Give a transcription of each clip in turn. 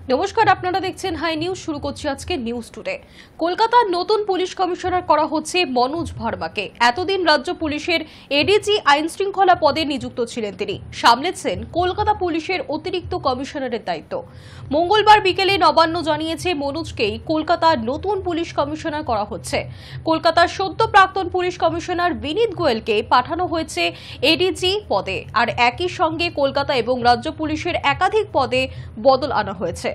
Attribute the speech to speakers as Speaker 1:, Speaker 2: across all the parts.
Speaker 1: নমস্কার, আপনারা দেখছেন হাই নিউজ। শুরু করছি আজকে নিউজ টুডে। কলকাতার নতুন পুলিশ কমিশনার করা হচ্ছে মনোজ ভার্মাকে। এতদিন রাজ্য পুলিশের এডিজি আইন শৃঙ্খলা পদে নিযুক্ত ছিলেন তিনি। সামলেছেন কলকাতা পুলিশের অতিরিক্ত কমিশনারের দায়িত্ব। মঙ্গলবার বিকেলে নবান্ন জানিয়েছে মনোজকেই কলকাতার নতুন পুলিশ কমিশনার করা হচ্ছে। কলকাতার সদ্য প্রাক্তন পুলিশ কমিশনার বিনীত গোয়েলকে পাঠানো হয়েছে এডিজি পদে, আর একই সঙ্গে কলকাতা এবং রাজ্য পুলিশের একাধিক পদে বদল আনা হয়েছে।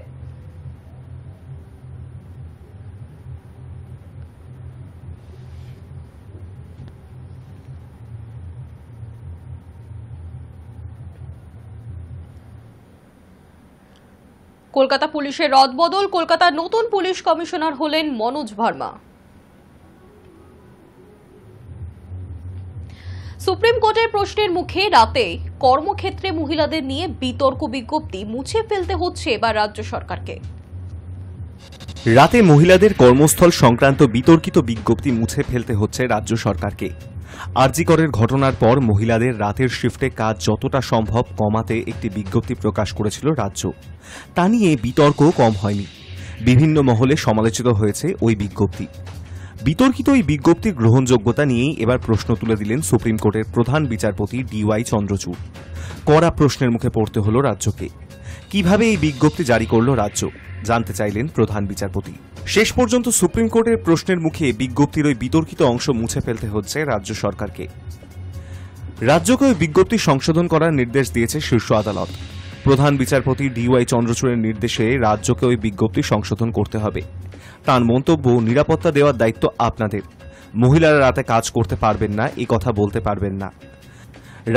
Speaker 1: কলকাতা পুলিশের রদবদল, কলকাতার নতুন পুলিশ কমিশনার হলেন মনোজ ভার্মা। সুপ্রিম কোর্টের প্রশ্নের মুখে রাতে কর্মক্ষেত্রে মহিলাদের নিয়ে বিতর্ক বিজ্ঞপ্তি মুছে ফেলতে হচ্ছে এবার রাজ্য সরকারকে।
Speaker 2: রাতে মহিলাদের কর্মস্থল সংক্রান্ত বিতর্কিত বিজ্ঞপ্তি মুছে ফেলতে হচ্ছে রাজ্য সরকারকে। আরজি করের ঘটনার পর মহিলাদের রাতের শিফটে কাজ যতটা সম্ভব কমাতে একটি বিজ্ঞপ্তি প্রকাশ করেছিল রাজ্য। তা নিয়ে বিতর্ক কম হয়নি, বিভিন্ন মহলে সমালোচিত হয়েছে ওই বিজ্ঞপ্তি। বিতর্কিত এই বিজ্ঞপ্তির গ্রহণযোগ্যতা নিয়েই এবার প্রশ্ন তুলে দিলেন সুপ্রিম কোর্টের প্রধান বিচারপতি DY চন্দ্রচূড়। কড়া প্রশ্নের মুখে পড়তে হল রাজ্যকে। কিভাবে এই বিজ্ঞপ্তি জারি করল রাজ্য, জানতে চাইলেন প্রধান বিচারপতি। শেষ পর্যন্ত সুপ্রিম কোর্টের প্রশ্নের মুখে বিজ্ঞপ্তির ওই বিতর্কিত অংশ মুছে ফেলতে হচ্ছে রাজ্য সরকারকে। রাজ্যকে ওই বিজ্ঞপ্তি সংশোধন করার নির্দেশ দিয়েছে শীর্ষ আদালত। প্রধান বিচারপতি DY চন্দ্রচূড়ের নির্দেশে রাজ্যকে ওই বিজ্ঞপ্তি সংশোধন করতে হবে। তার মন্তব্য, নিরাপত্তা দেওয়ার দায়িত্ব আপনাদের, মহিলারা রাতে কাজ করতে পারবেন না এই কথা বলতে পারবেন না।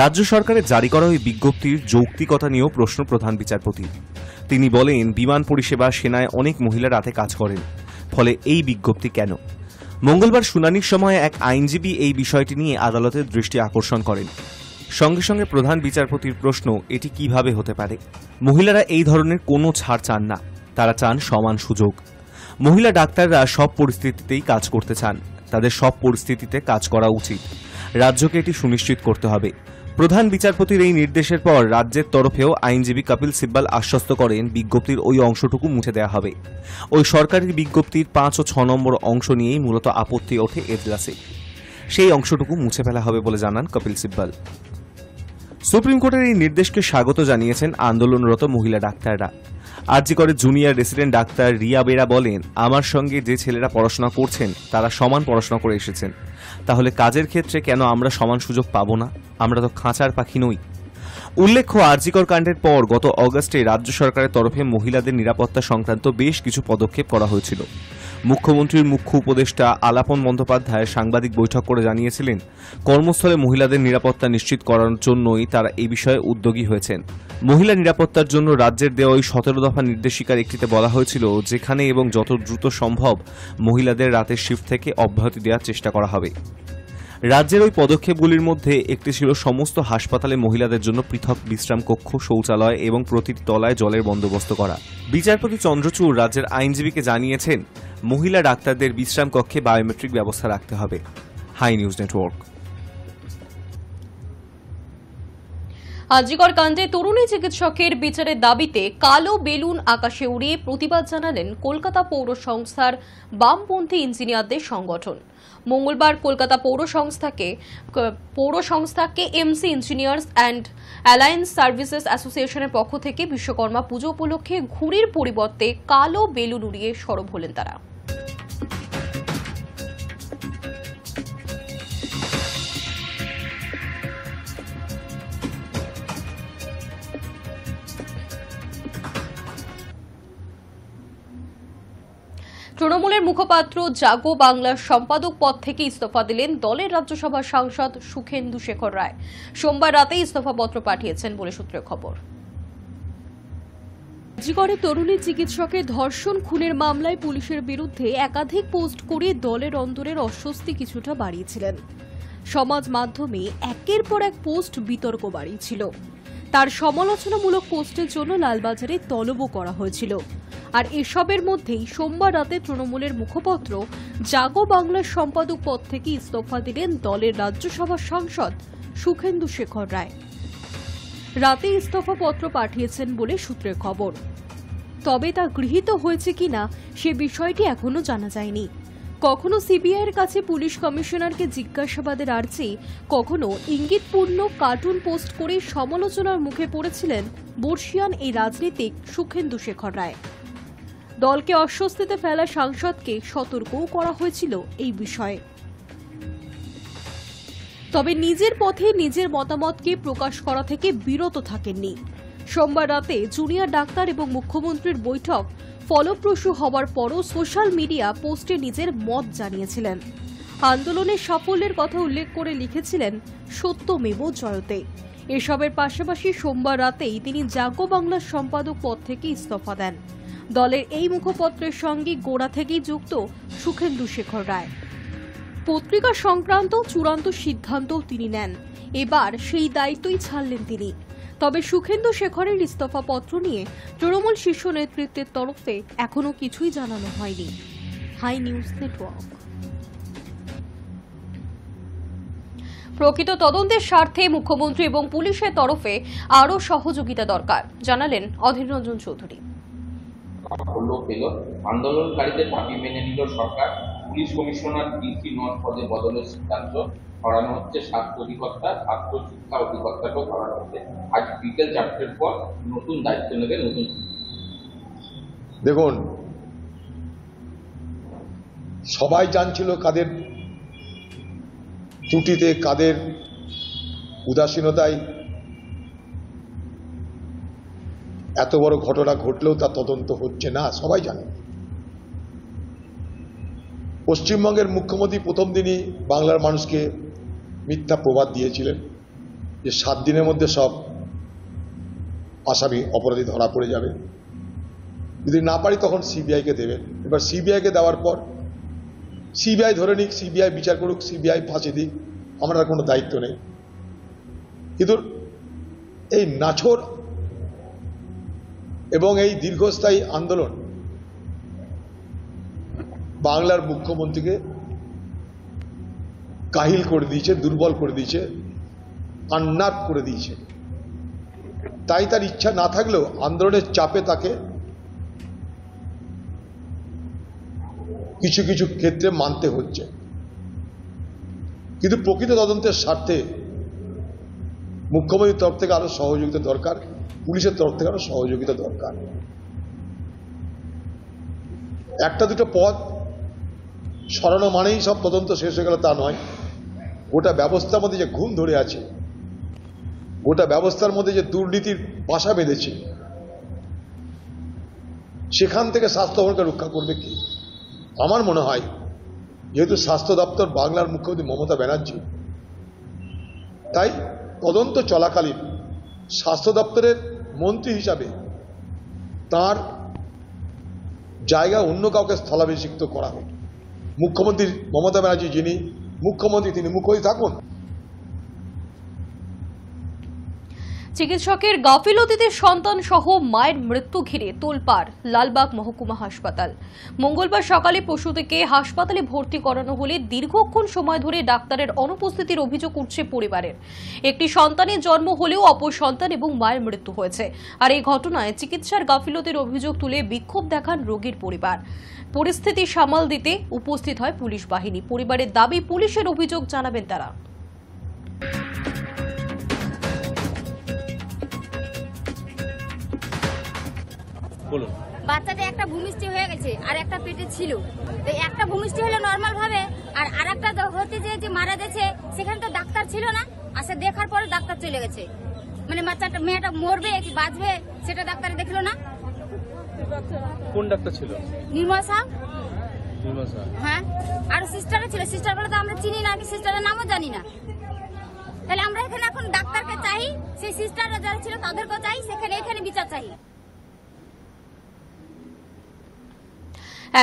Speaker 2: রাজ্য সরকারের জারি করা ওই বিজ্ঞপ্তির যৌক্তিকতা নিয়েও প্রশ্ন প্রধান বিচারপতি। তিনি বলেন, বিমান পরিষেবা, সেনায় অনেক মহিলা রাতে কাজ করেন, ফলে এই বিজ্ঞপ্তি কেন? মঙ্গলবার শুনানির সময় এক আইনজীবী এই বিষয়টি নিয়ে আদালতের দৃষ্টি আকর্ষণ করেন। সঙ্গে সঙ্গে প্রধান বিচারপতির প্রশ্ন, এটি কিভাবে হতে পারে? মহিলারা এই ধরনের কোনো ছাড় চান না, তারা চান সমান সুযোগ। মহিলা ডাক্তাররা সব পরিস্থিতিতেই কাজ করতে চান, তাদের সব পরিস্থিতিতে কাজ করা উচিত। রাজ্যকে এটি সুনিশ্চিত করতে হবে। প্রধান বিচারপতির এই নির্দেশের পর রাজ্যের তরফেও আইনজীবী কপিল সিব্বাল আশ্বস্ত করেন, বিজ্ঞপ্তির ওই অংশটুকু মুছে দেওয়া হবে। ওই সরকারি বিজ্ঞপ্তির 5 ও 6 নম্বর অংশ নিয়েই মূলত আপত্তি ওঠে এজলাসে। সেই অংশটুকু মুছে ফেলা হবে বলে জানান কপিল সিব্বাল। সুপ্রিম কোর্টের এই নির্দেশকে স্বাগত জানিয়েছেন আন্দোলনরত মহিলা ডাক্তাররা। আরজি করে junior resident doctor Riya Bera বলেন, আমার সঙ্গে যে ছেলেরা পড়াশোনা করছেন তারা সমান পড়াশোনা করে এসেছেন, তাহলে কাজের ক্ষেত্রে কেন আমরা সমান সুযোগ পাবো না? আমরা তো খাঁচার পাখি নই। উল্লেখ্য, আরজিকর কাণ্ডের পর গত অগস্টে রাজ্য সরকারের তরফে মহিলাদের নিরাপত্তা সংক্রান্ত বেশ কিছু পদক্ষেপ করা হয়েছিল। মুখ্যমন্ত্রীর মুখ্য উপদেষ্টা আলাপন বন্দ্যোপাধ্যায় সাংবাদিক বৈঠক করে জানিয়েছিলেন, কর্মস্থলে মহিলাদের নিরাপত্তা নিশ্চিত করার জন্যই তারা এই বিষয়ে উদ্যোগী হয়েছেন। মহিলা নিরাপত্তার জন্য রাজ্যের দেওয়া ওই 17 দফা নির্দেশিকার একটিতে বলা হয়েছিল, যেখানে এবং যত দ্রুত সম্ভব মহিলাদের রাতের শিফট থেকে অব্যাহতি দেওয়ার চেষ্টা করা হবে। রাজ্যের ওই পদক্ষেপগুলির মধ্যে একটি ছিল সমস্ত হাসপাতালে মহিলাদের জন্য পৃথক বিশ্রাম কক্ষ, শৌচালয় এবং প্রতিটি তলায় জলের বন্দোবস্ত করা। বিচারপতি চন্দ্রচূড় রাজ্যের আইনজীবীকে জানিয়েছেন, মহিলা ডাক্তারদের বিশ্রাম কক্ষে বায়োমেট্রিক ব্যবস্থা রাখতে হবে। High news network.
Speaker 1: আরজিকর কাণ্ডে তরুণী চিকিৎসকের বিচারের দাবিতে কালো বেলুন আকাশে উড়িয়ে প্রতিবাদ জানালেন কলকাতা পৌর সংস্থার বামপন্থী ইঞ্জিনিয়ারদের সংগঠন। মঙ্গলবার কলকাতা পৌর সংস্থাকে MC engineers and alliance services অ্যাসোসিয়েশনের পক্ষ থেকে বিশ্বকর্মা পুজো উপলক্ষে ঘুড়ির পরিবর্তে কালো বেলুন উড়িয়ে সরব হলেন তারা। তৃণমূলের মুখপাত্র জাগো বাংলার সম্পাদক পদ থেকে ইস্তফা দিলেন দলের রাজ্যসভার সাংসদ সুখেন্দু শেখর রায়। সোমবার রাতেই ইস্তফাপত্র পাঠিয়েছেন বলে সূত্রের খবর। আরজিকরে তরুণী চিকিৎসকের ধর্ষণ খুনের মামলায় পুলিশের বিরুদ্ধে একাধিক পোস্ট করে দলের অন্তরের অস্বস্তি কিছুটা বাড়িয়েছিলেন। সমাজ মাধ্যমে একের পর এক পোস্ট বিতর্ক বাড়িয়েছিল। তার সমালোচনামূলক পোস্টের জন্য লালবাজারে তলবও করা হয়েছিল। আর এসবের মধ্যেই সোমবার রাতে তৃণমূলের মুখপাত্র জাগো বাংলার সম্পাদক পদ থেকে ইস্তফা দিলেন দলের রাজ্যসভার সাংসদ সুখেন্দু শেখর রায়। রাতে ইস্তফাপত্র পাঠিয়েছেন বলে সূত্রের খবর। তবে তা গৃহীত হয়েছে কিনা সে বিষয়টি এখনো জানা যায়নি। কখনো সিবিআইয়ের কাছে পুলিশ কমিশনারকে জিজ্ঞাসাবাদের আর্জি, কখনো ইঙ্গিতপূর্ণ কার্টুন পোস্ট করে সমালোচনার মুখে পড়েছিলেন বর্ষিয়ান এই রাজনীতিক সুখেন্দু শেখর রায়। দলকে অস্বস্তিতে ফেলা সাংসদকে সতর্কও করা হয়েছিল এই বিষয়ে। তবে নিজের পথে নিজের মতামতকে প্রকাশ করা থেকে বিরত থাকেননি। সোমবার রাতে জুনিয়র ডাক্তার এবং মুখ্যমন্ত্রীর বৈঠক ফলপ্রসূ হওয়ার পরও সোশ্যাল মিডিয়া পোস্টে নিজের মত জানিয়েছিলেন। আন্দোলনের সাফল্যের কথা উল্লেখ করে লিখেছিলেন সত্যমেব জয়তে। এসবের পাশাপাশি সোমবার রাতেই তিনি জাগো বাংলার সম্পাদক পদ থেকে ইস্তফা দেন। দলের এই মুখপত্রের সঙ্গে গোড়া থেকেই যুক্ত সুখেন্দু শেখর রায়। পত্রিকা সংক্রান্ত চূড়ান্ত সিদ্ধান্ত তিনি নেন। এবার সেই দায়িত্বই ছাড়লেন তিনি। তবে সুখেন্দু শেখরের ইস্তফাপত্র নিয়ে তৃণমূল শীর্ষ নেতৃত্বের তরফে এখনো কিছুই জানানো হয়নি। Hi news network. প্রকৃত তদন্তের স্বার্থে মুখ্যমন্ত্রী এবং পুলিশের তরফে আরও সহযোগিতা দরকার, জানালেন অধীর রঞ্জন চৌধুরী।
Speaker 3: আন্দোলনকারীদের দাবি মেনে নিল সরকার। পুলিশ কমিশনার ডিসি নর্থ পদে বদলের সিদ্ধান্ত করানো হচ্ছে। স্বাস্থ্য অধিকর্তা, স্বাস্থ্য শিক্ষা অধিকর্তাকেও করানো হচ্ছে। আজ বিকেল 4টের পর নতুন দায়িত্ব নেবে নতুন।
Speaker 4: দেখুন, সবাই জানছিল কাদের ত্রুটিতে, কাদের উদাসীনতায় এত বড় ঘটনা ঘটলেও তা তদন্ত হচ্ছে না, সবাই জানে। পশ্চিমবঙ্গের মুখ্যমন্ত্রী প্রথম দিনই বাংলার মানুষকে মিথ্যা প্রবাদ দিয়েছিলেন যে 7 দিনের মধ্যে সব আসামি অপরাধী ধরা পড়ে যাবে, যদি না পারি তখন সিবিআইকে দেবেন। এবার সিবিআইকে দেওয়ার পর সিবিআই ধরে নিক, সিবিআই বিচার করুক, সিবিআই ফাঁসি দিক, আমার আর কোনো দায়িত্ব নেই। কিন্তু এই নাছোড় এবং এই দীর্ঘস্থায়ী আন্দোলন বাংলার মুখ্যমন্ত্রীকে কাহিল করে দিয়েছে, দুর্বল করে দিয়েছে, আননার্ভ করে দিয়েছে। তাই তার ইচ্ছা না থাকলেও আন্দোলনের চাপে তাকে কিছু কিছু ক্ষেত্রে মানতে হচ্ছে। কিন্তু প্রকৃত তদন্তের স্বার্থে মুখ্যমন্ত্রীর তরফ থেকে আরো সহযোগিতা দরকার, পুলিশের তরফ থেকে আরো সহযোগিতা দরকার। একটা দুটো পদ সরানো মানেই সব তদন্ত শেষ হয়ে গেল তা নয়। গোটা ব্যবস্থার মধ্যে যে ঘুম ধরে আছে, গোটা ব্যবস্থার মধ্যে যে দুর্নীতির বাসা বেঁধেছে, সেখান থেকে স্বাস্থ্য ভবনকে রক্ষা করবে কি? আমার মনে হয় যেহেতু স্বাস্থ্য দপ্তর বাংলার মুখ্যমন্ত্রী মমতা ব্যানার্জি, তাই তদন্ত চলাকালীন স্বাস্থ্য দপ্তরের মন্ত্রী হিসাবে তার জায়গা অন্য কাউকে স্থলাভিষিক্ত করা হোক। মুখ্যমন্ত্রী মমতা ব্যানার্জি যিনি মুখ্যমন্ত্রী, তিনি মুখ্যমন্ত্রী থাকুন।
Speaker 1: চিকিৎসকের গাফিলতিতে সন্তান সহ মায়ের মৃত্যু ঘিরে তোলপাড় লালবাগ মহকুমা হাসপাতাল। মঙ্গলবার সকালে প্রসূতিকে হাসপাতালে ভর্তি করানো হলে দীর্ঘক্ষণ সময় ধরে ডাক্তারের অনুপস্থিতির অভিযোগ উঠছে পরিবারের। একটি সন্তানের জন্ম হলেও অপর সন্তান এবং মায়ের মৃত্যু হয়েছে। আর এই ঘটনায় চিকিৎসার গাফিলতির অভিযোগ তুলে বিক্ষোভ দেখান রোগীর পরিবার। পরিস্থিতি সামাল দিতে উপস্থিত হয় পুলিশ বাহিনী। পরিবারের দাবি, পুলিশের অভিযোগ জানাবেন তারা।
Speaker 5: বাচ্চাটা একটা ভূমিষ্ঠি হয়ে গেছে আর একটা পেটে ছিল। তো একটা ভূমিষ্ঠি হলো নর্মাল ভাবে, আর আরেকটা হতে যে মারা গেছে সেখানে তো ডাক্তার ছিল না। আসে দেখার পরে ডাক্তার চলে গেছে, মানে বাচ্চাটা মেয়েটা মরবে কি বাঁচবে সেটা ডাক্তার দেখলো না।
Speaker 6: কোন ডাক্তার ছিল?
Speaker 5: নির্মল সাহেব।
Speaker 6: নির্মল সাহেব,
Speaker 5: হ্যাঁ। আর সিস্টারও ছিল, সিস্টার বলে তো আমরা চিনি না, কি সিস্টারের নামও জানি না। তাহলে আমরা এখানে এখন ডাক্তারকে চাই, সেই সিস্টাররা যারা ছিল তাদেরকেও চাই, সেখানে এখানে বিচার চাই।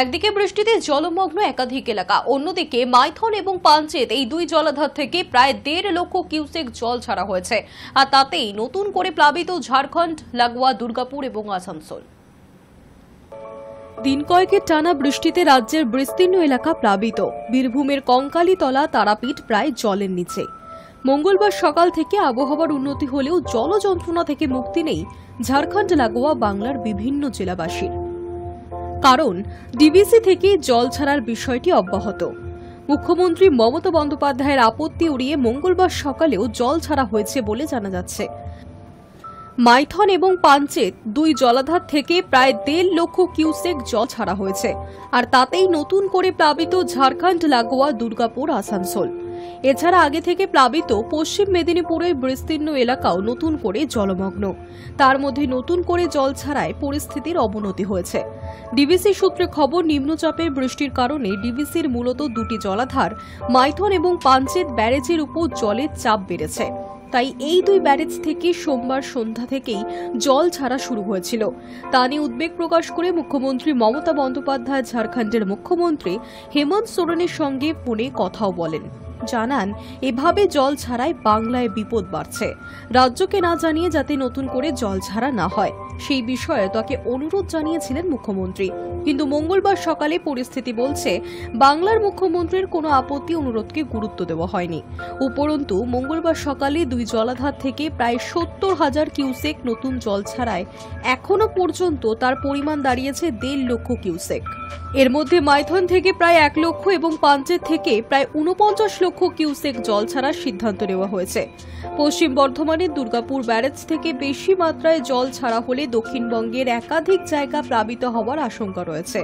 Speaker 1: একদিকে বৃষ্টিতে জলমগ্ন একাধিক এলাকা, অন্যদিকে মাইথন এবং পাঞ্চেত এই দুই জলাধার থেকে প্রায় 1.5 লক্ষ কিউসেক জল ছাড়া হয়েছে। আর তাতেই নতুন করে প্লাবিত ঝাড়খণ্ড লাগোয়া দুর্গাপুর এবং আসানসোল। দিন কয়েকের টানা বৃষ্টিতে রাজ্যের বিস্তীর্ণ এলাকা প্লাবিত। বীরভূমের কঙ্কালীতলা, তারাপীঠ প্রায় জলের নিচে। মঙ্গলবার সকাল থেকে আবহাওয়ার উন্নতি হলেও জল যন্ত্রণা থেকে মুক্তি নেই ঝাড়খণ্ড লাগোয়া বাংলার বিভিন্ন জেলাবাসীর। কারণ ডিভিসি থেকে জল ছাড়ার বিষয়টি অব্যাহত। মুখ্যমন্ত্রী মমতা বন্দ্যোপাধ্যায়ের আপত্তি উড়িয়ে মঙ্গলবার সকালেও জল ছাড়া হয়েছে বলে জানা যাচ্ছে। মাইথন এবং পাঞ্চেত দুই জলাধার থেকে প্রায় 1.5 লক্ষ কিউসেক জল ছাড়া হয়েছে, আর তাতেই নতুন করে প্লাবিত ঝাড়খণ্ড লাগোয়া দুর্গাপুর, আসানসোল। এছাড়া আগে থেকে প্লাবিত পশ্চিম মেদিনীপুরের বিস্তীর্ণ এলাকাও নতুন করে জলমগ্ন। তার মধ্যে নতুন করে জল ছাড়ায় পরিস্থিতির অবনতি হয়েছে। ডিভিসি সূত্রে খবর, নিম্নচাপের বৃষ্টির কারণে ডিভিসির মূলত দুটি জলাধার মাইথন এবং পাঞ্চেত ব্যারেজের উপর জলের চাপ বেড়েছে। তাই এই দুই ব্যারেজ থেকে সোমবার সন্ধ্যা থেকেই জল ছাড়া শুরু হয়েছিল। তা নিয়ে উদ্বেগ প্রকাশ করে মুখ্যমন্ত্রী মমতা বন্দ্যোপাধ্যায় ঝাড়খণ্ডের মুখ্যমন্ত্রী হেমন্ত সোরেনের সঙ্গে ফোনে কথাও বলেন। জানান, এভাবে জল ছাড়ায় বাংলায় বিপদ বাড়ছে। রাজ্যকে না জানিয়ে যাতে নতুন করে জল ছাড়া না হয় সেই বিষয়ে তাকে অনুরোধ জানিয়েছিলেন মুখ্যমন্ত্রী। কিন্তু মঙ্গলবার সকালে পরিস্থিতি বলছে বাংলার মুখ্যমন্ত্রীর কোনো আপত্তি অনুরোধকে গুরুত্ব দেওয়া হয়নি। উপরন্তু মঙ্গলবার সকালে দুই জলাধার থেকে প্রায় 70,000 কিউসেক নতুন জল ছাড়ায় এখনো পর্যন্ত তার পরিমাণ দাঁড়িয়েছে 1.5 লক্ষ কিউসেক। এর মধ্যে মাইথন থেকে প্রায় 1 লক্ষ এবং পাঞ্চেত থেকে প্রায় 49 লক্ষ কিউসেক জল ছাড়ার সিদ্ধান্ত নেওয়া হয়েছে। পশ্চিম বর্ধমানের দুর্গাপুর ব্যারেজ থেকে বেশি মাত্রায় জল ছাড়া হলে দক্ষিণবঙ্গের একাধিক জায়গা প্লাবিত হওয়ার আশঙ্কা রয়েছে।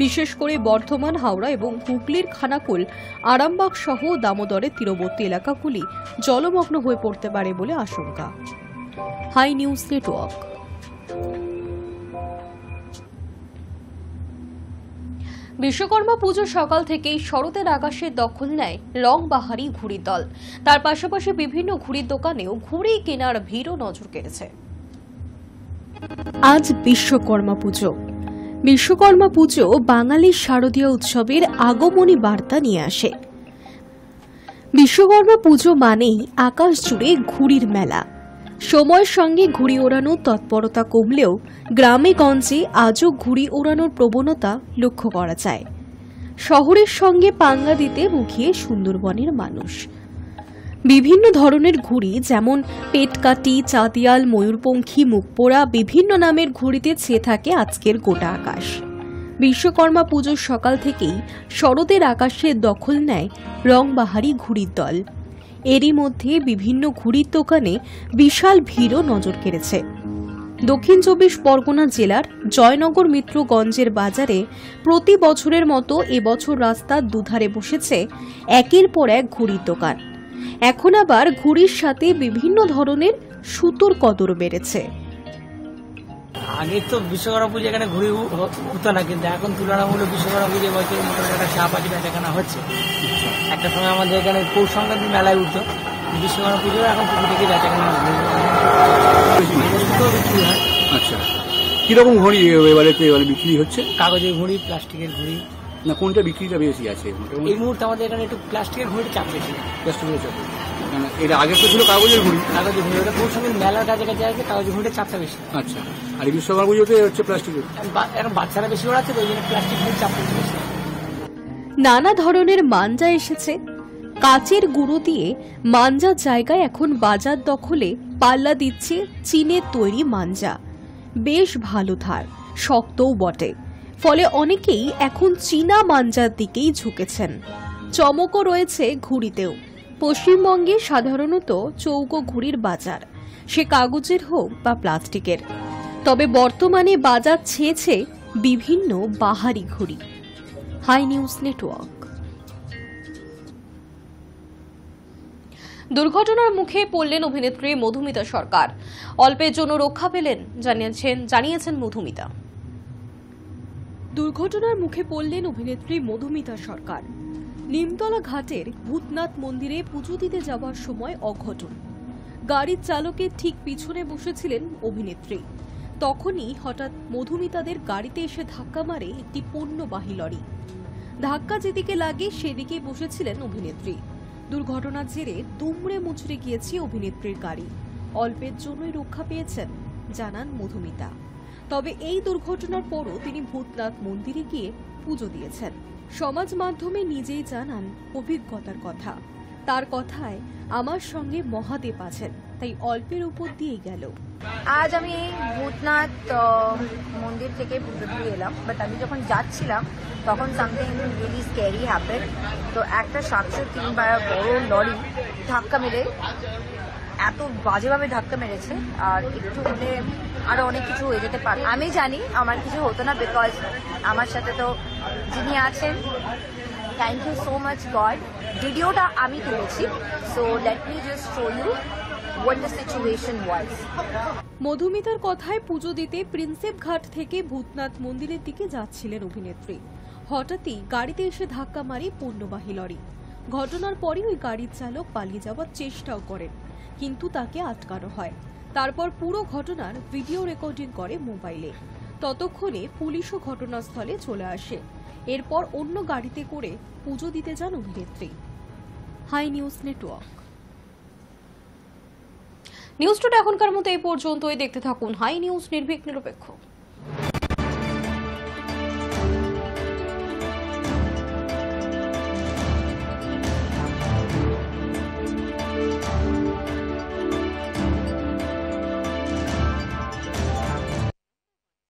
Speaker 1: বিশেষ করে বর্ধমান, হাওড়া এবং হুগলির খানাকুল, আরামবাগ সহ দামোদরের তীরবর্তী এলাকাগুলি জলমগ্ন হয়ে পড়তে পারে বলে আশঙ্কা। High news network. বিশ্বকর্মা পুজোর সকাল থেকেই শরতের আকাশের দখল নেয় রংবাহারি ঘুড়ির দল। তার পাশাপাশি বিভিন্ন ঘুড়ির দোকানেও ঘুড়ি কেনার ভিড়ও নজর কেড়েছে। আজ বিশ্বকর্মা পুজো। বিশ্বকর্মা পুজো বাঙালির শারদীয় উৎসবের আগমনী বার্তা নিয়ে আসে। বিশ্বকর্মা পুজো মানেই আকাশ জুড়ে ঘুড়ির মেলা। সময়ের সঙ্গে ঘুড়ি ওড়ানোর তৎপরতা কমলেও গ্রামে গঞ্জে আজও ঘুড়ি ওড়ানোর প্রবণতা লক্ষ্য করা যায়। শহরের সঙ্গে পাঙ্গা দিতে মুখিয়ে সুন্দরবনের মানুষ। বিভিন্ন ধরনের ঘুড়ি যেমন পেটকাটি, চাঁদিয়াল, ময়ূরপঙ্খী, মুখপোড়া বিভিন্ন নামের ঘুড়িতে ছেয়ে থাকে আজকের গোটা আকাশ। বিশ্বকর্মা পুজোর সকাল থেকেই শরতের আকাশের দখল নেয় রংবাহারি ঘুড়ির দল। এরই মধ্যে বিভিন্ন ঘুড়ির দোকানে বিশাল ভিড়ও নজর কেড়েছে। দক্ষিণ 24 পরগনা জেলার জয়নগর মিত্রগঞ্জের বাজারে প্রতি বছরের মতো এবছর রাস্তার দুধারে বসেছে একের পর এক ঘুড়ির দোকান। এখন আবার ঘুড়ির সাথে বিভিন্ন ধরনের সুতোর কদর বেড়েছে।
Speaker 7: আগে তো বিশ্বকর্মা পুজো এখানে ঘুড়ি উঠতো না, কিন্তু এখন তুলনামূলক বিশ্বকর্মা পুজো বছর মোটামুটি একটা চাপ আছে, বেচাকেনা হচ্ছে। একটা সময় আমাদের এখানে পৌষ সংক্রান্তি মেলায় উঠতো, বিশ্বকর্মা পুজো এখন পুজো থেকে বেচাকেনা বিক্রি হয়।
Speaker 8: আচ্ছা, কিরকম ঘড়ি এবারে বিক্রি হচ্ছে?
Speaker 7: কাগজের ঘুড়ি, প্লাস্টিকের ঘুড়ি।
Speaker 8: না, কোনটা বিক্রিটা বেশি আছে
Speaker 7: এই মুহূর্তে আমাদের এখানে একটু প্লাস্টিকের ঘুড়ির চাপ বেশি।
Speaker 8: প্লাস্টিকের চাপ, এটা আগে তো ছিল কাগজের ঘুড়ি।
Speaker 7: কাগজের ঘুড়ি ওটা পৌষ সংক্রান্তি মেলার কাছাকাছি আছে, কাগজের ঘুড়ির চাপটা বেশি।
Speaker 8: আচ্ছা, আর এই বিশ্বকর্মা পুজোতে হচ্ছে প্লাস্টিকের।
Speaker 7: এখন বাচ্চারা বেশি ওড়াচ্ছে, ওই জন্য প্লাস্টিক ঘুড়ির চাপ বেশি।
Speaker 1: নানা ধরনের মাঞ্জা এসেছে। কাচের গুঁড়ো দিয়ে মাঞ্জার জায়গায় এখন বাজার দখলে পাল্লা দিচ্ছে চীনের তৈরি মাঞ্জা। বেশ ভালো ধার, শক্তও বটে। ফলে অনেকেই এখন চীনা মাঞ্জার দিকেই ঝুঁকেছেন। চমকও রয়েছে ঘুড়িতেও। পশ্চিমবঙ্গে সাধারণত চৌকো ঘুড়ির বাজার, সে কাগজের হোক বা প্লাস্টিকের। তবে বর্তমানে বাজার ছেয়েছে বিভিন্ন বাহারি ঘুড়ি। Hi news network. দুর্ঘটনার মুখে পড়লেন অভিনেত্রী মধুমিতা সরকার। অল্পের জন্য রক্ষা পেলেন জানিয়েছেন মধুমিতা। দুর্ঘটনার মুখে পড়লেন অভিনেত্রী মধুমিতা সরকার। নিমতলা ঘাটের ভূতনাথ মন্দিরে পুজো দিতে যাওয়ার সময় অঘটন। গাড়ির চালকের ঠিক পিছনে বসেছিলেন অভিনেত্রী। তখনই হঠাৎ মধুমিতাদের গাড়িতে এসে ধাক্কা মারে একটি পণ্যবাহী লরি। ধাক্কা যেদিকে লাগে সেদিকে বসেছিলেন অভিনেত্রী। দুর্ঘটনার জেরে দুমড়ে মুচড়ে গিয়েছে অভিনেত্রীর গাড়ি। অল্পের জন্যই রক্ষা পেয়েছেন জানান মধুমিতা। তবে এই দুর্ঘটনার পরও তিনি ভূতনাথ মন্দিরে গিয়ে পুজো দিয়েছেন। সমাজ মাধ্যমে নিজেই জানান অভিজ্ঞতার কথা। তার কথায়, আমার সঙ্গে মহাদেব আছেন, তাই অল্পের উপর দিয়েই গেল।
Speaker 9: আজ আমি ভূতনাথ মন্দির থেকে পুজো দিয়ে এলাম, বাট আমি যখন যাচ্ছিলাম তখন সামথিং রিয়েলি স্ক্যারি হ্যাপেন। তো একটা 703 বড় লরি ধাক্কা মেরে, এত বাজেভাবে ধাক্কা মেরেছে, আর একটু হলে আরো অনেক কিছু হয়ে যেতে পারে। আমি জানি আমার কিছু হতো না, বিকজ আমার সাথে তো যিনি আছেন, thank you so much God. ভিডিওটা আমি তুলেছি, so let me just show you what the situation was.
Speaker 1: মধুমিতার কথায় পুজো দিতে প্রিন্সেপ ঘাট থেকে ভূতনাথ মন্দিরের দিকে যাচ্ছিলেন অভিনেত্রী। হঠাৎই গাড়িতে এসে ধাক্কা মারে পণ্যবাহী লরি। ঘটনার পরই ওই গাড়ির চালক পালিয়ে যাওয়ার চেষ্টাও করেন, কিন্তু তাকে আটকানো হয়। তারপর পুরো ঘটনার ভিডিও রেকর্ডিং করে মোবাইলে। ততক্ষণে পুলিশও ঘটনাস্থলে চলে আসে। এরপর অন্য গাড়িতে করে পুজো দিতে যান অভিনেত্রী। Hi news network. News today এখনকার মতো এই পর্যন্তই। দেখতে থাকুন হাই নিউজ, নির্ভীক নিরপেক্ষ।